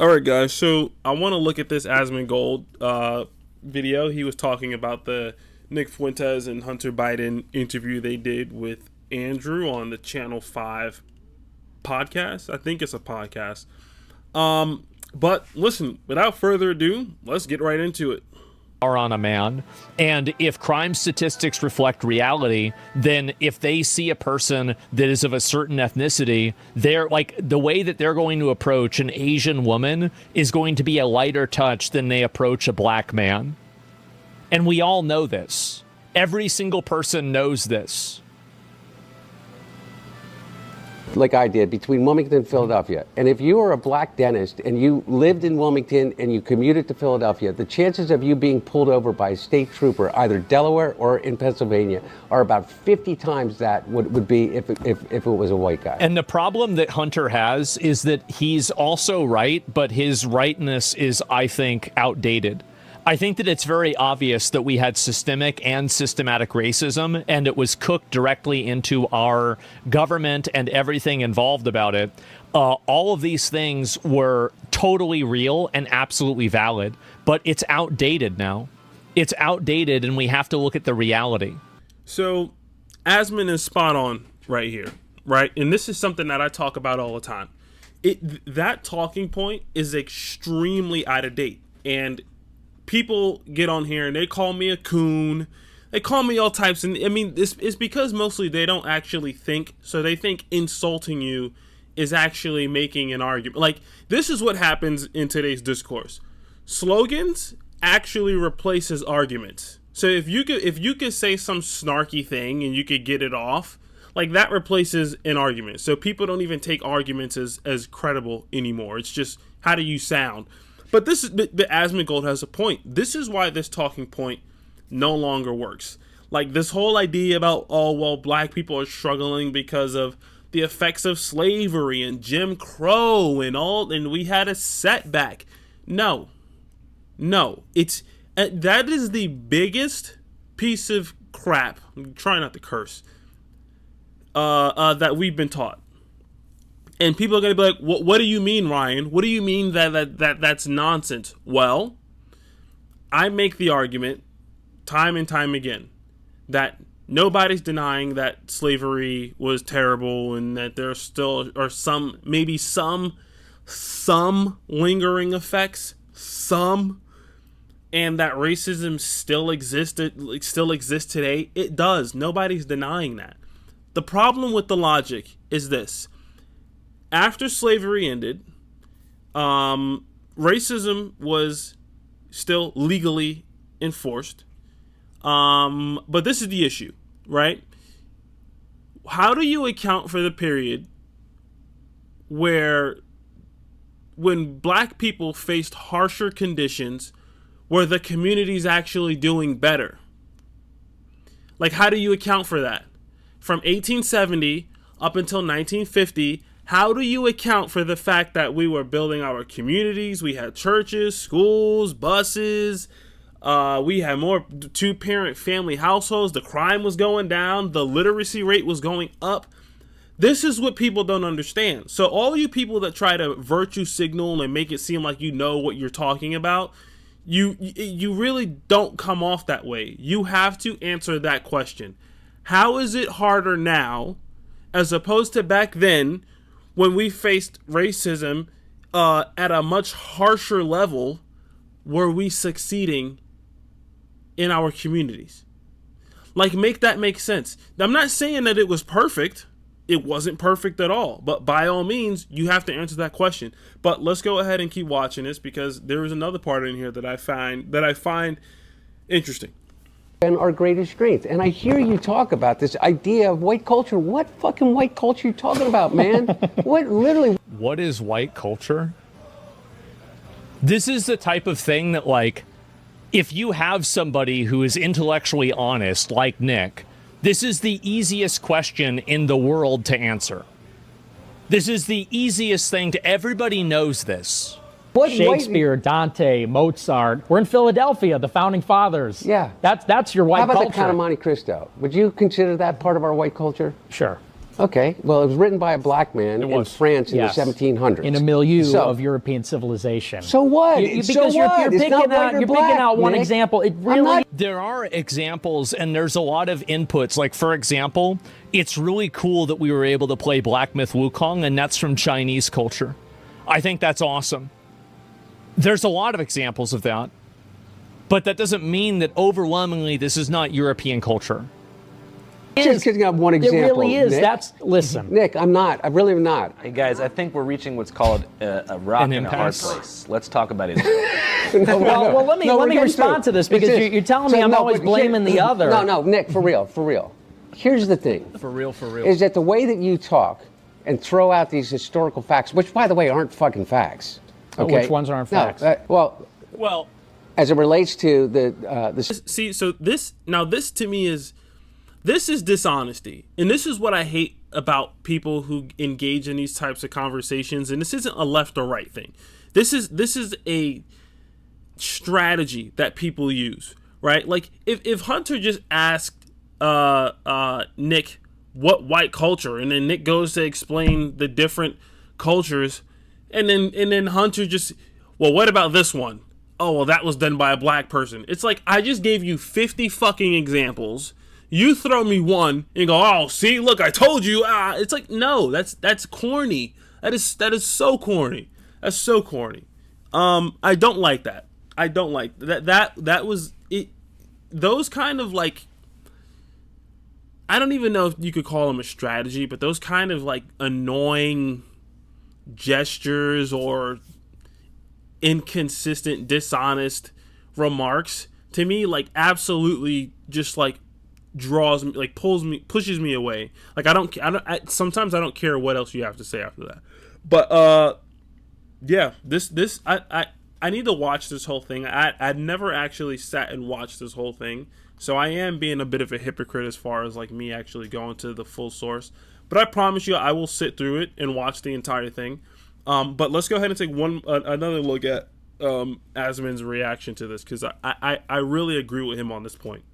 All right, guys. So I want to look at this Asmongold video. He was talking about the Nick Fuentes and Hunter Biden interview they did with Andrew on the Channel 5 podcast. I think it's a podcast. But listen, without further ado, let's get right into it. Are on a man, and if crime statistics reflect reality, then if they see a person that is of a certain ethnicity, they're like, the way that they're going to approach an Asian woman is going to be a lighter touch than they approach a black man. And we all know this. Every single person knows this. Like I did, between Wilmington and Philadelphia. And if you are a black dentist and you lived in Wilmington and you commuted to Philadelphia, the chances of you being pulled over by a state trooper, either Delaware or in Pennsylvania, are about 50 times that would be if it was a white guy. And the problem that Hunter has is that he's also right, but his rightness is, I think, outdated. I think that it's very obvious that we had systemic and systematic racism, and it was cooked directly into our government and everything involved about it. All of these things were totally real and absolutely valid, but it's outdated now. It's outdated, and we have to look at the reality. So Asmon is spot on right here, right? And this is something that I talk about all the time. That talking point is extremely out of date, and people get on here and they call me a coon. They call me all types. And I mean, it's because mostly they don't actually think. So they think insulting you is actually making an argument. Like, this is what happens in today's discourse. Slogans actually replaces arguments. So if you could say some snarky thing and you could get it off, like, that replaces an argument. So people don't even take arguments as credible anymore. It's just, how do you sound? But the Asmongold has a point. This is why this talking point no longer works. Like, this whole idea about, oh, well, black people are struggling because of the effects of slavery and Jim Crow and we had a setback. No. It's that is the biggest piece of crap. I'm trying not to curse. That we've been taught. And people are going to be like, what do you mean, Ryan? What do you mean that's nonsense? Well, I make the argument time and time again that nobody's denying that slavery was terrible and that there still are some lingering effects, and that racism still exists today. It does. Nobody's denying that. The problem with the logic is this. After slavery ended, racism was still legally enforced. But this is the issue, right? How do you account for the period when black people faced harsher conditions where the community's actually doing better? Like, how do you account for that? From 1870 up until 1950, how do you account for the fact that we were building our communities? We had churches, schools, buses. We had more two-parent family households. The crime was going down. The literacy rate was going up. This is what people don't understand. So all you people that try to virtue signal and make it seem like you know what you're talking about, you really don't come off that way. You have to answer that question. How is it harder now as opposed to back then, when we faced racism at a much harsher level? Were we succeeding in our communities? Like, make that make sense. I'm not saying that it was perfect. It wasn't perfect at all. But by all means, you have to answer that question. But let's go ahead and keep watching this, because there is another part in here that I find interesting. And our greatest strength. And I hear you talk about this idea of white culture. What fucking white culture are you talking about, man? What is white culture? This is the type of thing that, like, if you have somebody who is intellectually honest, like Nick, this is the easiest question in the world to answer. This is the easiest thing to, everybody knows this. Shakespeare, Dante, Mozart. We're in Philadelphia, the founding fathers. Yeah. That's your white culture. How about the Count of Monte Cristo? Would you consider that part of our white culture? Sure. Okay, well, it was written by a black man in France in Yes. the 1700s. In a milieu of European civilization. So what? Because so you're what? It's picking not white out, or you're black, picking out one Nick. example. It really. There are examples, and there's a lot of inputs. Like, for example, it's really cool that we were able to play Black Myth Wukong, and that's from Chinese culture. I think that's awesome. There's a lot of examples of that. But that doesn't mean that overwhelmingly this is not European culture. Just because you got one example. It really is. Nick. Listen. Nick, I'm not. I really am not. Hey guys, I think we're reaching what's called a rock An and a hard impasse. place. Let's talk about Israel. Well, let me respond to this because you're telling me I'm always blaming the other. No, Nick, for real. Here's the thing. For real. Is that the way that you talk and throw out these historical facts, which, by the way, aren't fucking facts. Okay? Which ones aren't No, facts? Well, as it relates to the see, so this to me is dishonesty, and this is what I hate about people who engage in these types of conversations. And this isn't a left or right thing. This is a strategy that people use, right? Like if Hunter just asked Nick what white culture, and then Nick goes to explain the different cultures, and then Hunter just, well, what about this one? Oh, well, that was done by a black person. It's like, I just gave you 50 fucking examples. You throw me one and go, oh, see, look, I told you. It's like, no, that's corny. That is so corny. That's so corny. I don't like that. I don't like that. That was it. Those kind of like, I don't even know if you could call them a strategy, but those kind of like annoying gestures or inconsistent, dishonest remarks, to me, like, absolutely just like draws me, like pushes me away. Like, sometimes I don't care what else you have to say after that. But yeah, this I need to watch this whole thing. I'd never actually sat and watched this whole thing, so I am being a bit of a hypocrite as far as like me actually going to the full source. But I promise you, I will sit through it and watch the entire thing. But let's go ahead and take another look at Asmon's reaction to this, because I really agree with him on this point.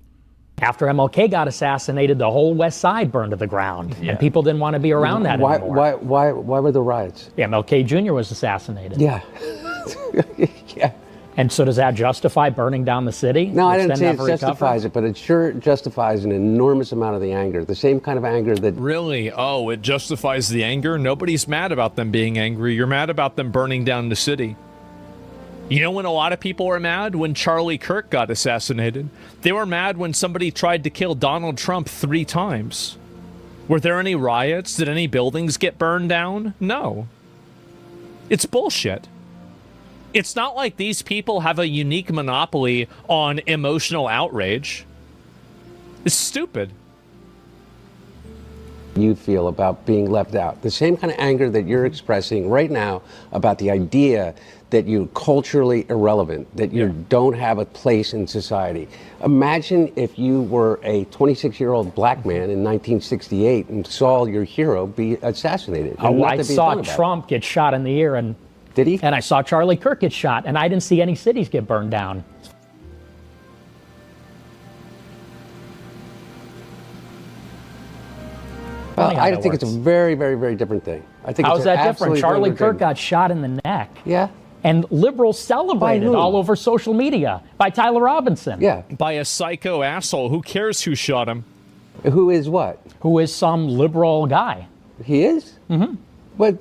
After MLK got assassinated, the whole West Side burned to the ground, and people didn't want to be around that anymore. Why were there riots? MLK Jr. was assassinated. Yeah. Yeah. And so does that justify burning down the city? No, I didn't say it justifies it, but it sure justifies an enormous amount of the anger. The same kind of anger that... Really? Oh, it justifies the anger? Nobody's mad about them being angry. You're mad about them burning down the city. You know when a lot of people were mad? When Charlie Kirk got assassinated. They were mad when somebody tried to kill Donald Trump 3 times. Were there any riots? Did any buildings get burned down? No. It's bullshit. It's not like these people have a unique monopoly on emotional outrage. It's stupid. You feel about being left out. The same kind of anger that you're expressing right now about the idea that you're culturally irrelevant, that you don't have a place in society. Imagine if you were a 26-year-old black man in 1968 and saw your hero be assassinated. Oh, I saw Trump get shot in the ear, and did he? And I saw Charlie Kirk get shot, and I didn't see any cities get burned down. Well, I think it's a very, very, very different thing. I think How's it's that different? Charlie Kirk got shot in the neck. Yeah. And liberals celebrated all over social media by Tyler Robinson. Yeah. By a psycho asshole. Who cares who shot him? Who is what? Who is some liberal guy. He is? Mm-hmm. But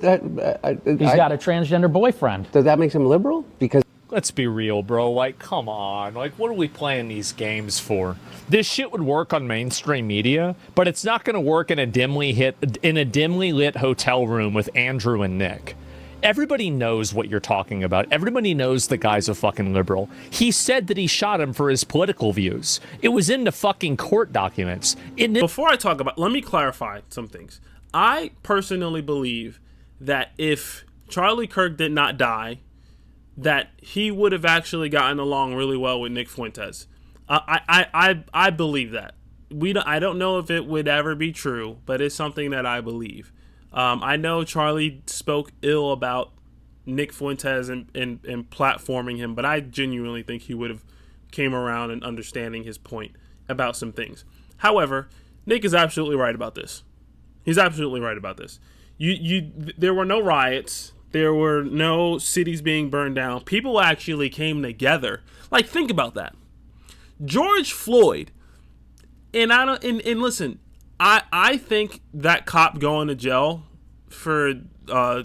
he's got a transgender boyfriend. Does that make him liberal? Because let's be real, bro. Like, come on. Like, what are we playing these games for? This shit would work on mainstream media, but it's not going to work in a dimly lit hotel room with Andrew and Nick. Everybody knows what you're talking about. Everybody knows the guy's a fucking liberal. He said that he shot him for his political views. It was in the fucking court documents. Before I talk about, let me clarify some things. I personally believe that if Charlie Kirk did not die, that he would have actually gotten along really well with Nick Fuentes. I believe that. I don't know if it would ever be true, but it's something that I believe. I know Charlie spoke ill about Nick Fuentes and platforming him, but I genuinely think he would have came around and understanding his point about some things. However, Nick is absolutely right about this. He's absolutely right about this. There were no riots. There were no cities being burned down. People actually came together. Like, think about that. George Floyd, and listen, I think that cop going to jail for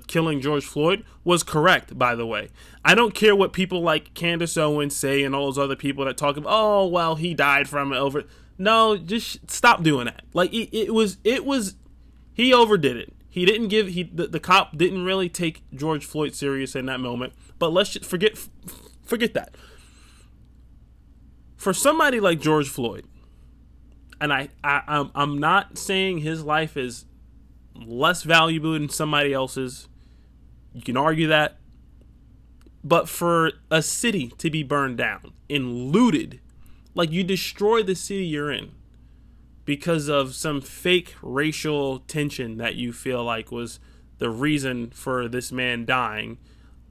killing George Floyd was correct, by the way. I don't care what people like Candace Owens say and all those other people that talk about, oh, well, he died from it over. No, just stop doing that. Like, it was, he overdid it. He didn't the cop didn't really take George Floyd serious in that moment. But let's just forget that. For somebody like George Floyd, and I'm not saying his life is less valuable than somebody else's. You can argue that. But for a city to be burned down and looted, like, you destroy the city you're in because of some fake racial tension that you feel like was the reason for this man dying.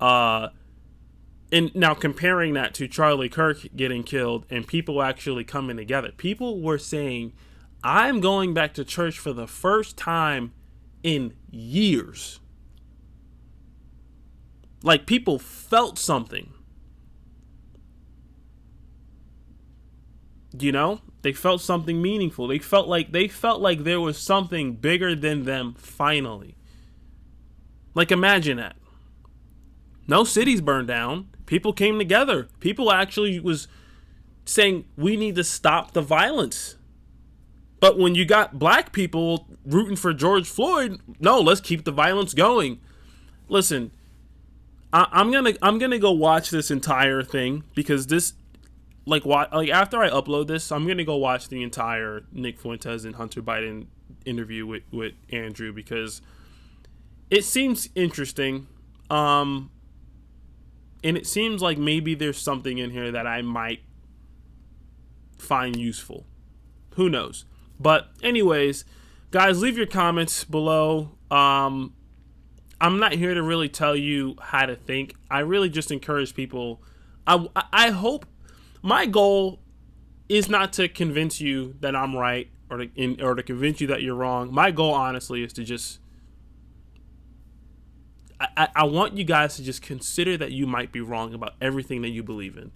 And now comparing that to Charlie Kirk getting killed and people actually coming together. People were saying, I'm going back to church for the first time in years. Like, people felt something. You know? They felt something meaningful. They felt like there was something bigger than them finally. Like, imagine that. No cities burned down. People came together. People actually was saying, we need to stop the violence. But when you got black people rooting for George Floyd, no, let's keep the violence going. Listen, I'm gonna go watch this entire thing because this, like after I upload this, I'm gonna go watch the entire Nick Fuentes and Hunter Biden interview with Andrew because it seems interesting. And it seems like maybe there's something in here that I might find useful. Who knows? But anyways, guys, leave your comments below. I'm not here to really tell you how to think. I really just encourage people. I hope my goal is not to convince you that I'm right or to convince you that you're wrong. My goal, honestly, is to just I want you guys to just consider that you might be wrong about everything that you believe in.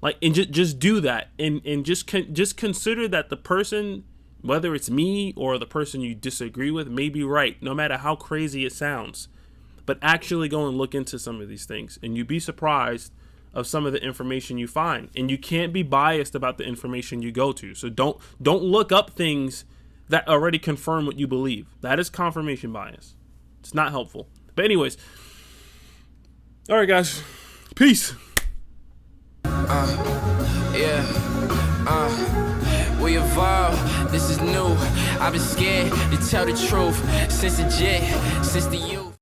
Like, and just do that, and just consider that the person, whether it's me or the person you disagree with, may be right, no matter how crazy it sounds. But actually go and look into some of these things, and you'd be surprised of some of the information you find. And you can't be biased about the information you go to. So don't look up things that already confirm what you believe. That is confirmation bias. It's not helpful. But anyways, all right, guys, peace. We evolve, this is new. I've been scared to tell the truth since the youth.